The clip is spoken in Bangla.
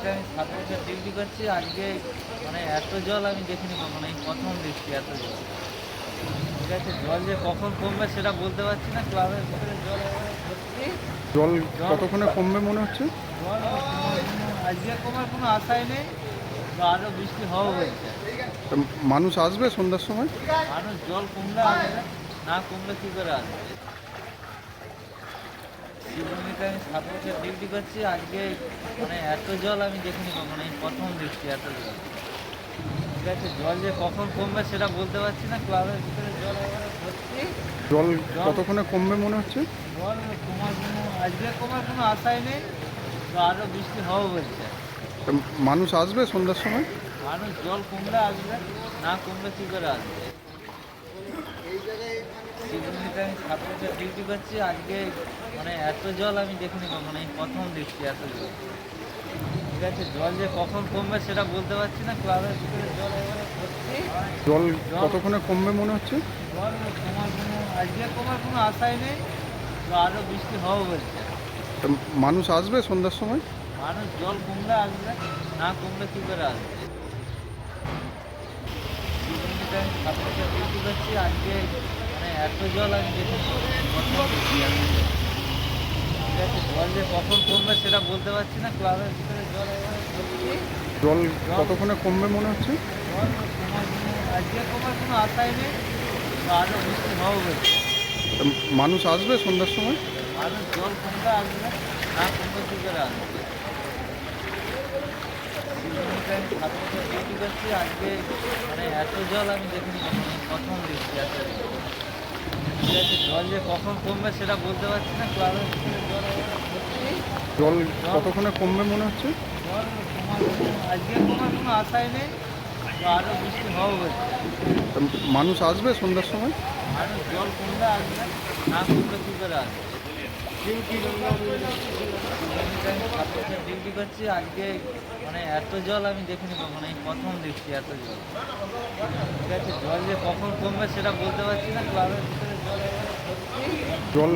জীবনীতে আমি 7 বছর ডিউটি করছি। আজকে এত জল আমি দেখিনি কখনো। এই প্রথম দেখছি এত জল। ঠিক আছে? জল যে কখন কমবে সেটা বলতে পারছি না। ক্লাবের ভিতরে জল একেবারে ভর্তি। জল জল কতক্ষণে কমবে মনে হচ্ছে? জল আজকে কমার কোনো আশাই নেই। বা আরও বৃষ্টি হওয়া বলছে। তা মানুষ আসবে সন্ধ্যার সময়? মানুষ জল কমলে আসবে, না কমলে কী করে আসবে? জীবনীতে আমি 7 বছর ডিউটি করছি। আজকে এত জল আমি দেখিনি কখনো। এই প্রথম দেখছি এত জল। ঠিক আছে? জল যে কখন কমবে সেটা বলতে পারছি না। ক্লাবের ভিতরে জল একেবারে ভর্তি। জল জল কতক্ষণে কমবে মনে হচ্ছে? জল আজকে কমার কোনো আশাই নেই। তো আরও বৃষ্টি হওয়া বলছে। তা মানুষ আসবে সন্ধ্যার সময়? মানুষ জল কমলে আসবে, না কমলে কী করে আসবে? জীবনীতে আমি 7 বছর ডিউটি করছি। আজকে এত জল আমি দেখিনি কখনো। এই প্রথম দেখছি এত জল। ঠিক আছে? জল যে কখন কমবে সেটা বলতে পারছি না। ক্লাবের ভিতরে জল একেবারে ভর্তি। জল জল কতক্ষণে কমবে মনে হচ্ছে? জল আজকে কমার কোনো আশাই নেই। তো আরও বৃষ্টি হওয়া বলছে। তা মানুষ আসবে সন্ধ্যার সময়? মানুষ জল কমলে আসবে, না কমলে কী করে আসবে? জীবনীতে আমি 7 বছর ডিউটি করছি। আজকে এত জল আমি দেখিনি কখনো। এই প্রথম দেখছি এত জল। ঠিক আছে? জল যে কখন কমবে সেটা বলতে পারছি না। ক্লাবের ভিতরে জল একেবারে ভর্তি। জল জল কতক্ষণে কমবে মনে হচ্ছে? জল আজকে কমার কোনো আশাই নেই। তো আরও বৃষ্টি হওয়া বলছে। তা মানুষ আসবে সন্ধ্যার সময়? মানুষ জল কমলে আসবে, না কমলে কী করে আসবে? জীবনীতে আমি 7 বছর ডিউটি করছি। আজকে এত জল আমি দেখিনি কখনো। এই প্রথম দেখছি এত জল। ঠিক আছে? জল যে কখন কমবে সেটা বলতে পারছি না। ক্লাবের ভিতরে জল একেবারে ভর্তি। জল জল কতক্ষণে কমবে মনে হচ্ছে? জল আজকে কমার কোনো আশাই নেই। তো আরও বৃষ্টি হওয়া বলছে। তা মানুষ আসবে সন্ধ্যার সময়? মানুষ জল কমলে আসবে, না কমলে কী করে আসবে? জীবনীতে আমি 7 বছর ডিউটি করছি। আজকে এত জল আমি দেখিনি কখনো। এই প্রথম দেখছি এত জল। ঠিক আছে? জল যে কখন কমবে সেটা বলতে পারছি না। ক্লাবের ভিতরে জল একেবারে ভর্তি। জল